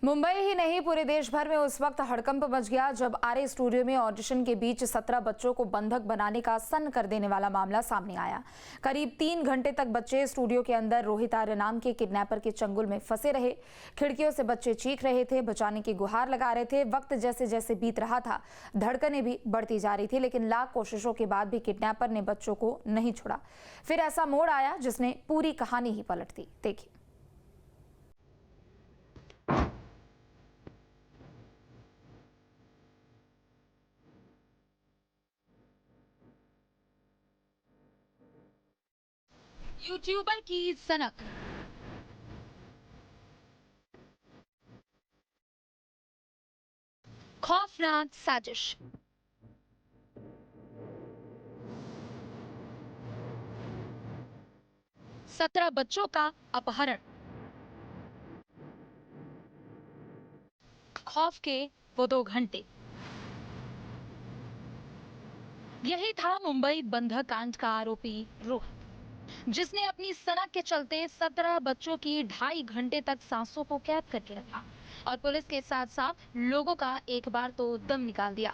मुंबई ही नहीं पूरे देश भर में उस वक्त हड़कंप मच गया जब आरए स्टूडियो में ऑडिशन के बीच 17 बच्चों को बंधक बनाने का सन्न कर देने वाला मामला सामने आया। करीब 3 घंटे तक बच्चे स्टूडियो के अंदर रोहित आर्य नाम के किडनैपर के चंगुल में फंसे रहे। खिड़कियों से बच्चे चीख रहे थे, बचाने की गुहार लगा रहे थे। वक्त जैसे जैसे बीत रहा था, धड़कनें भी बढ़ती जा रही थी, लेकिन लाख कोशिशों के बाद भी किडनैपर ने बच्चों को नहीं छोड़ा। फिर ऐसा मोड़ आया जिसने पूरी कहानी ही पलट दी। देखिए। यूट्यूबर की सनक। खौफनाक साजिश। सत्रह बच्चों का अपहरण। खौफ के वो 2 घंटे। यही था मुंबई बंधक कांड का आरोपी रोहित, जिसने अपनी सनक के चलते 17 बच्चों की 2.5 घंटे तक सांसों को कैद कर लिया था और पुलिस के साथ साथ लोगों का एक बार तो दम निकाल दिया।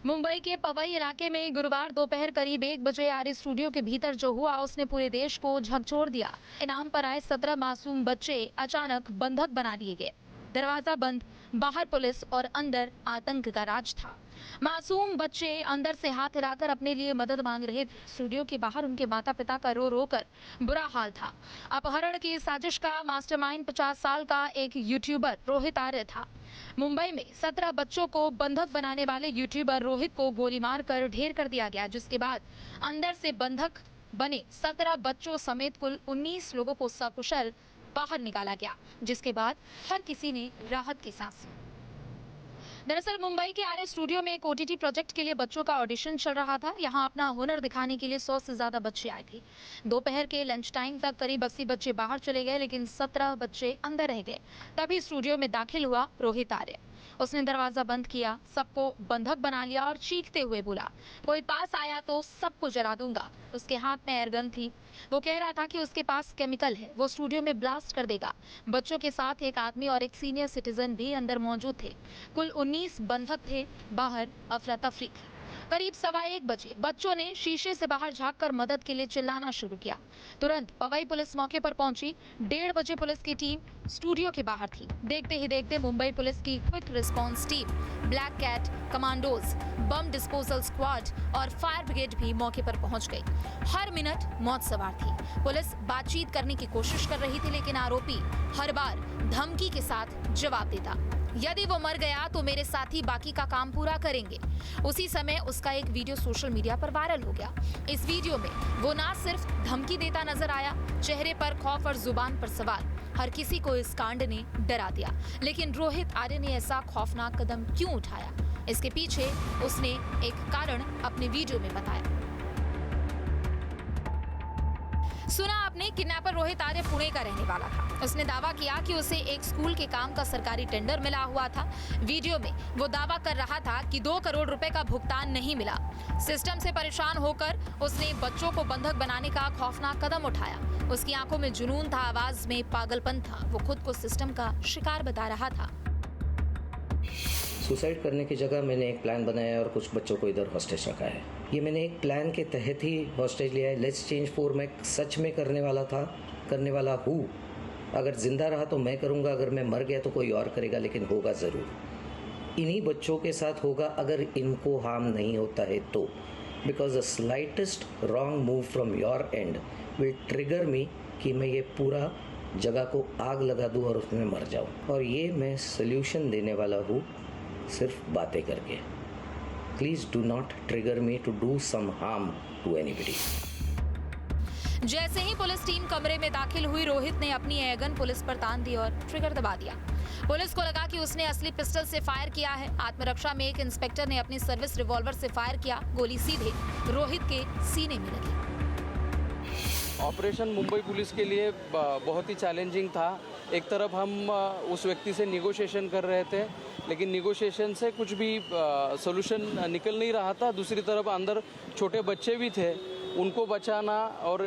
मुंबई के पवई इलाके में गुरुवार दोपहर करीब 1 बजे आरए स्टूडियो के भीतर जो हुआ उसने पूरे देश को झकझोर दिया। इनाम पर आए 17 मासूम बच्चे अचानक बंधक बना लिए गए। दरवाजा बंद, बाहर पुलिस और अंदर आतंक का राज था। मासूम बच्चे अंदर से हाथ हिलाकर अपने लिए मदद मांग रहे थे। स्टूडियो के बाहर उनके माता पिता का रो रो कर बुरा हाल था। अपहरण की साजिश का मास्टरमाइंड 50 साल का एक यूट्यूबर रोहित आर्य था। मुंबई में 17 बच्चों को बंधक बनाने वाले यूट्यूबर रोहित को गोली मारकर ढेर कर दिया गया, जिसके बाद अंदर से बंधक बने 17 बच्चों समेत कुल 19 लोगों को सकुशल बाहर निकाला गया, जिसके बाद हर किसी ने राहत की सांस ली। दरअसल मुंबई के आरए स्टूडियो में एक ओटीटी प्रोजेक्ट के लिए बच्चों का ऑडिशन चल रहा था। यहां अपना हुनर दिखाने के लिए 100 से ज्यादा बच्चे आए थे। दोपहर के लंच टाइम तक करीब 80 बच्चे बाहर चले गए, लेकिन 17 बच्चे अंदर रह गए। तभी स्टूडियो में दाखिल हुआ रोहित आर्य। उसने दरवाजा बंद किया, सबको बंधक बना लिया और चीखते हुए बोला, कोई पास आया तो सबको जला दूंगा। उसके हाथ में एयरगन थी। वो कह रहा था कि उसके पास केमिकल है, वो स्टूडियो में ब्लास्ट कर देगा। बच्चों के साथ एक आदमी और एक सीनियर सिटीजन भी अंदर मौजूद थे। कुल 19 बंधक थे। बाहर अफरा तफरी थी। करीब 1:15 बजे बच्चों ने शीशे से बाहर झांककर मदद के लिए चिल्लाना शुरू किया। तुरंत पवई पुलिस मौके पर पहुंची। 1:30 बजे पुलिस की टीम स्टूडियो के बाहर थी। देखते ही देखते मुंबई पुलिस की quick response team, black cat, commandos, bomb disposal squad और फायर ब्रिगेड भी मौके पर पहुंच गई। हर मिनट मौत सवार थी। पुलिस बातचीत करने की कोशिश कर रही थी, लेकिन आरोपी हर बार धमकी के साथ जवाब देता, यदि वो मर गया तो मेरे साथी बाकी का काम पूरा करेंगे। उसी समय उसका एक वीडियो सोशल मीडिया पर वायरल हो गया। इस वीडियो में वो ना सिर्फ धमकी देता नजर आया, चेहरे पर खौफ और जुबान पर सवाल। हर किसी को इस कांड ने डरा दिया। लेकिन रोहित आर्य ने ऐसा खौफनाक कदम क्यों उठाया? इसके पीछे उसने एक कारण अपने वीडियो में बताया। सुना आपने, किडनैपर रोहित आर्य पुणे का रहने वाला था। उसने दावा किया कि उसे एक स्कूल के काम का सरकारी टेंडर मिला हुआ था। वीडियो में वो दावा कर रहा था कि 2 करोड़ रुपए का भुगतान नहीं मिला। सिस्टम से परेशान होकर उसने बच्चों को बंधक बनाने का खौफनाक कदम उठाया। उसकी आंखों में जुनून था, आवाज में पागलपन था। वो खुद को सिस्टम का शिकार बता रहा था। सुसाइड करने की जगह मैंने एक प्लान बनाया और कुछ बच्चों को इधर हॉस्टेज रखा है। ये मैंने एक प्लान के तहत ही हॉस्टेज लिया है। लेट्स चेंज 4 मैं सच में करने वाला हूँ। अगर जिंदा रहा तो मैं करूँगा, अगर मैं मर गया तो कोई और करेगा, लेकिन होगा ज़रूर। इन्हीं बच्चों के साथ होगा अगर इनको हार्म नहीं होता है तो। Because the slightest wrong move from your end will trigger me कि मैं ये पूरा जगह को आग लगा दूँ और उसमें मर जाऊँ। और ये मैं सोल्यूशन देने वाला हूँ सिर्फ बातें करके। Please do not trigger me to do some harm to anybody. जैसे ही पुलिस टीम कमरे में दाखिल हुई, रोहित ने अपनी एयरगन पुलिस पर तान दी और ट्रिगर दबा दिया। पुलिस को लगा कि उसने असली पिस्टल से फायर किया है। आत्मरक्षा में एक इंस्पेक्टर ने अपनी सर्विस रिवॉल्वर से फायर किया। गोली सीधे रोहित के सीने में लगी। ऑपरेशन मुंबई पुलिस के लिए बहुत ही चैलेंजिंग था। एक तरफ हम उस व्यक्ति से निगोशिएशन कर रहे थे, लेकिन निगोशिएशन से कुछ भी सोल्यूशन निकल नहीं रहा था। दूसरी तरफ अंदर छोटे बच्चे भी थे उनको बचाना और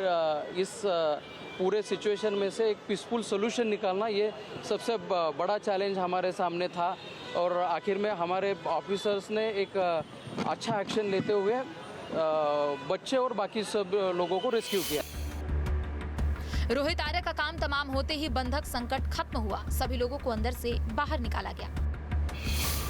इस पूरे सिचुएशन में से एक पीसफुल सोल्यूशन निकालना, ये सबसे बड़ा चैलेंज हमारे सामने था। और आखिर में हमारे ऑफिसर्स ने एक अच्छा एक्शन लेते हुए बच्चे और बाकी सब लोगों को रेस्क्यू किया। रोहित आर्य का काम तमाम होते ही बंधक संकट खत्म हुआ। सभी लोगों को अंदर से बाहर निकाला गया।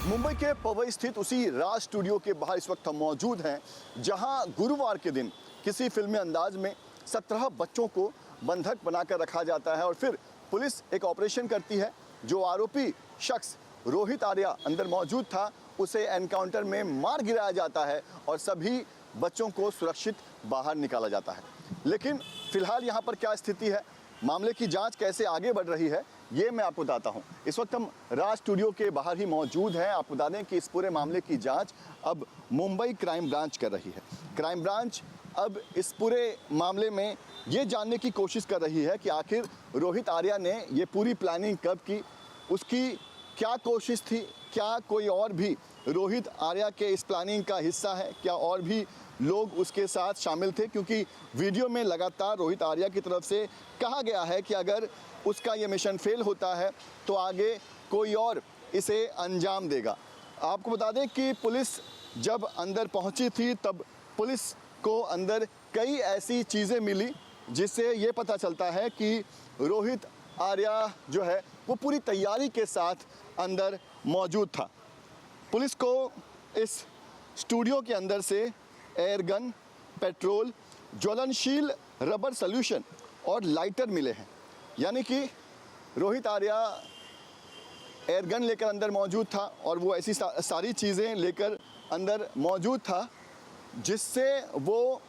मुंबई के पवई स्थित उसी राज स्टूडियो के बाहर इस वक्त हम मौजूद हैं, जहां गुरुवार के दिन किसी फिल्मी अंदाज में 17 बच्चों को बंधक बनाकर रखा जाता है और फिर पुलिस एक ऑपरेशन करती है। जो आरोपी शख्स रोहित आर्या अंदर मौजूद था, उसे एनकाउंटर में मार गिराया जाता है और सभी बच्चों को सुरक्षित बाहर निकाला जाता है। लेकिन फिलहाल यहाँ पर क्या स्थिति है, मामले की जांच कैसे आगे बढ़ रही है, ये मैं आपको बताता हूँ। इस वक्त हम राज स्टूडियो के बाहर ही मौजूद हैं। आपको बता दें कि इस पूरे मामले की जांच अब मुंबई क्राइम ब्रांच कर रही है। क्राइम ब्रांच अब इस पूरे मामले में ये जानने की कोशिश कर रही है कि आखिर रोहित आर्या ने ये पूरी प्लानिंग कब की, उसकी क्या कोशिश थी, क्या कोई और भी रोहित आर्या के इस प्लानिंग का हिस्सा है, क्या और भी लोग उसके साथ शामिल थे। क्योंकि वीडियो में लगातार रोहित आर्या की तरफ से कहा गया है कि अगर उसका ये मिशन फेल होता है तो आगे कोई और इसे अंजाम देगा। आपको बता दें कि पुलिस जब अंदर पहुंची थी तब पुलिस को अंदर कई ऐसी चीज़ें मिली जिससे ये पता चलता है कि रोहित आर्या जो है वो पूरी तैयारी के साथ अंदर मौजूद था। पुलिस को इस स्टूडियो के अंदर से एयर गन, पेट्रोल, ज्वलनशील रबर सॉल्यूशन और लाइटर मिले हैं। यानी कि रोहित आर्या एयर गन लेकर अंदर मौजूद था और वो ऐसी सारी चीज़ें लेकर अंदर मौजूद था जिससे वो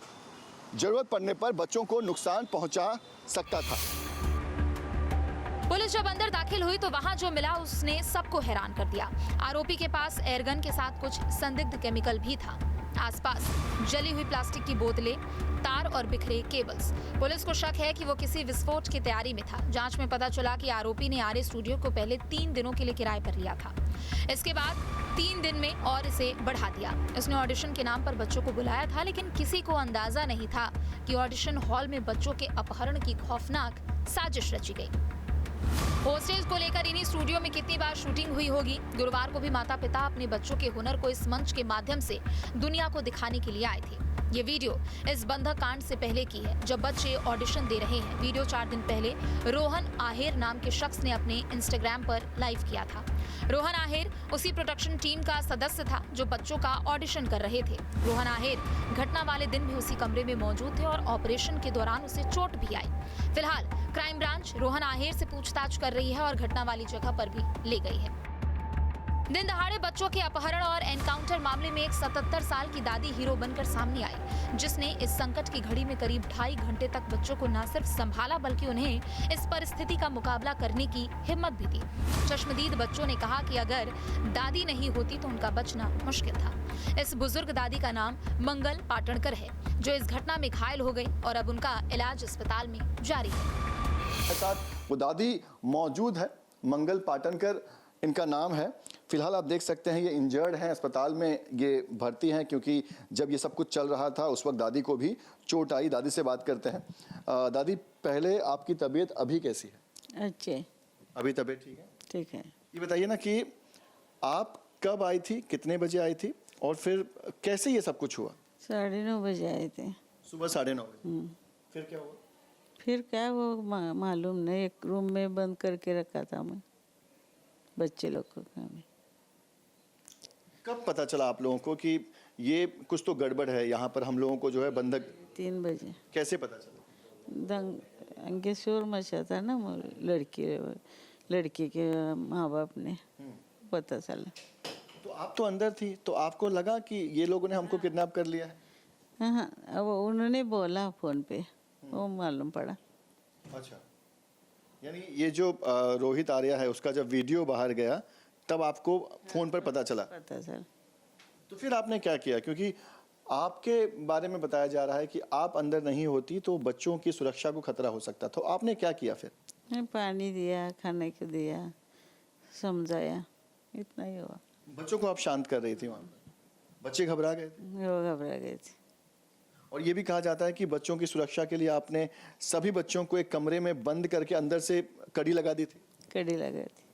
ज़रूरत पड़ने पर बच्चों को नुकसान पहुंचा सकता था। पुलिस जब अंदर दाखिल हुई तो वहां जो मिला उसने सबको हैरान कर दिया। आरोपी के पास एयरगन के साथ कुछ संदिग्ध केमिकल भी था। आसपास जली हुई प्लास्टिक की बोतलें, तार और बिखरे केबल्स। पुलिस को शक है कि वो किसी विस्फोट की तैयारी में था। जांच में पता चला कि आरोपी ने आर्य स्टूडियो को पहले 3 दिनों के लिए किराए पर लिया था। इसके बाद 3 दिन में और इसे बढ़ा दिया। उसने ऑडिशन के नाम पर बच्चों को बुलाया था, लेकिन किसी को अंदाजा नहीं था कि ऑडिशन हॉल में बच्चों के अपहरण की खौफनाक साजिश रची गई। होस्टेज को लेकर इन्हीं स्टूडियो में कितनी बार शूटिंग हुई होगी। गुरुवार को भी माता पिता अपने बच्चों के हुनर को इस मंच के माध्यम से दुनिया को दिखाने के लिए आए थे। ये वीडियो इस बंधक कांड से पहले की है, जब बच्चे ऑडिशन दे रहे हैं। वीडियो 4 दिन पहले रोहन आहेर नाम के शख्स ने अपने इंस्टाग्राम पर लाइव किया था। रोहन आहेर उसी प्रोडक्शन टीम का सदस्य था जो बच्चों का ऑडिशन कर रहे थे। रोहन आहेर घटना वाले दिन भी उसी कमरे में मौजूद थे और ऑपरेशन के दौरान उसे चोट भी आई। फिलहाल क्राइम ब्रांच रोहन आहेर से पूछताछ कर रही है और घटना वाली जगह पर भी ले गई है। दिन दहाड़े बच्चों के अपहरण और एनकाउंटर मामले में एक 77 साल की दादी हीरो बनकर सामने आई, जिसने इस संकट की घड़ी में करीब 2.5 घंटे तक बच्चों को न सिर्फ संभाला बल्कि उन्हें इस परिस्थिति का मुकाबला करने की हिम्मत भी दी। चश्मदीद बच्चों ने कहा कि अगर दादी नहीं होती तो उनका बचना मुश्किल था। इस बुजुर्ग दादी का नाम मंगल पाटणकर है, जो इस घटना में घायल हो गई और अब उनका इलाज अस्पताल में जारी है। साथ वो दादी मौजूद है, मंगल पाटणकर इनका नाम है। फिलहाल आप देख सकते हैं ये इंजर्ड हैं, अस्पताल में ये भर्ती हैं क्योंकि जब ये सब कुछ चल रहा था उस वक्त दादी को भी चोट आई। दादी से बात करते हैं। दादी, पहले आपकी तबीयत अभी कैसी है? अच्छे, अभी तबीयत ठीक है? ठीक है। ये बताइए ना कि आप कब आई थी, कितने बजे आई थी और फिर कैसे ये सब कुछ हुआ? 9:30 बजे आए थे। सुबह 9:30 बजे। फिर क्या हुआ? फिर क्या वो मालूम नहीं, एक रूम में बंद करके रखा था मैं बच्चे लोग को। कब पता चला आप लोगों को कि ये कुछ तो गड़बड़ है, यहाँ पर हम लोगों को जो है बंधक? 3 बजे। कैसे पता चला? अंगे शोर मचा था ना, लड़की के माँ बाप ने पता चला। तो आप तो अंदर थी, तो आपको लगा कि ये लोगों ने हमको किडनैप कर लिया है? हाँ, अब उन्होंने बोला फोन पे, वो मालूम पड़ा। अच्छा, यानी ये जो रोहित आर्या है उसका जब वीडियो बाहर गया तब आपको फोन पर पता चला? पता चला। तो फिर आपने क्या किया? क्योंकि आपके बारे में बताया जा रहा है कि आप अंदर नहीं होती तो बच्चों की सुरक्षा को खतरा हो सकता, तो आपने क्या किया फिर? पानी दिया, खाने को दिया, समझाया, इतना ही हुआ। बच्चों को आप शांत कर रही थी वहाँ पर? बच्चे घबरा गए थे? वो घबरा गए थे। और ये भी कहा जाता है कि बच्चों की सुरक्षा के लिए आपने सभी बच्चों को एक कमरे में बंद करके अंदर से कड़ी लगा दी थी। कड़ी लगा थी।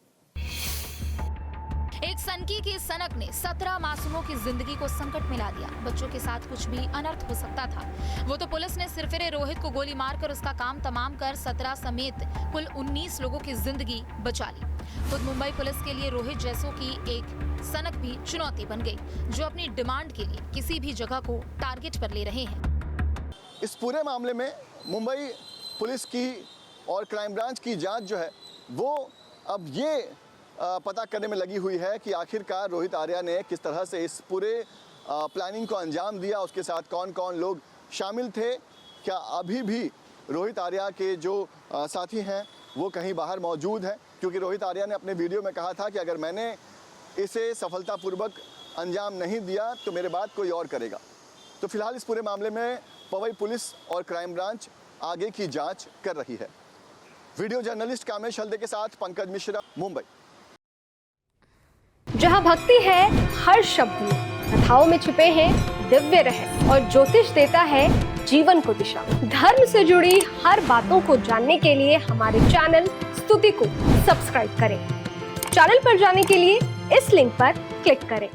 एक सनकी की सनक ने 17 मासूमों की जिंदगी को संकट में ला दिया। बच्चों के साथ कुछ भी अनर्थ हो सकता था। वो तो पुलिस ने सिरफिरे रोहित को गोली मारकर उसका काम तमाम कर 17 समेत कुल 19 लोगों की जिंदगी बचा ली। खुद मुंबई पुलिस के लिए रोहित जैसों की एक सनक भी चुनौती बन गई, जो अपनी डिमांड के लिए किसी भी जगह को टारगेट पर ले रहे हैं। इस पूरे मामले में मुंबई पुलिस की और क्राइम ब्रांच की जांच जो है वो अब ये पता करने में लगी हुई है कि आखिरकार रोहित आर्या ने किस तरह से इस पूरे प्लानिंग को अंजाम दिया, उसके साथ कौन कौन लोग शामिल थे। क्या अभी भी रोहित आर्या के जो साथी हैं वो कहीं बाहर मौजूद हैं? क्योंकि रोहित आर्या ने अपने वीडियो में कहा था कि अगर मैंने इसे सफलतापूर्वक अंजाम नहीं दिया तो मेरे बाद कोई और करेगा। तो फिलहाल इस पूरे मामले में पवई पुलिस और क्राइम ब्रांच आगे की जांच कर रही है। वीडियो जर्नलिस्ट कामेश हल्दे के साथ पंकज मिश्रा, मुंबई। जहाँ भक्ति है हर शब्द में, कथाओं में छुपे हैं दिव्य रहस्य और ज्योतिष देता है जीवन को दिशा। धर्म से जुड़ी हर बातों को जानने के लिए हमारे चैनल स्तुति को सब्सक्राइब करें। चैनल पर जाने के लिए इस लिंक पर क्लिक करें।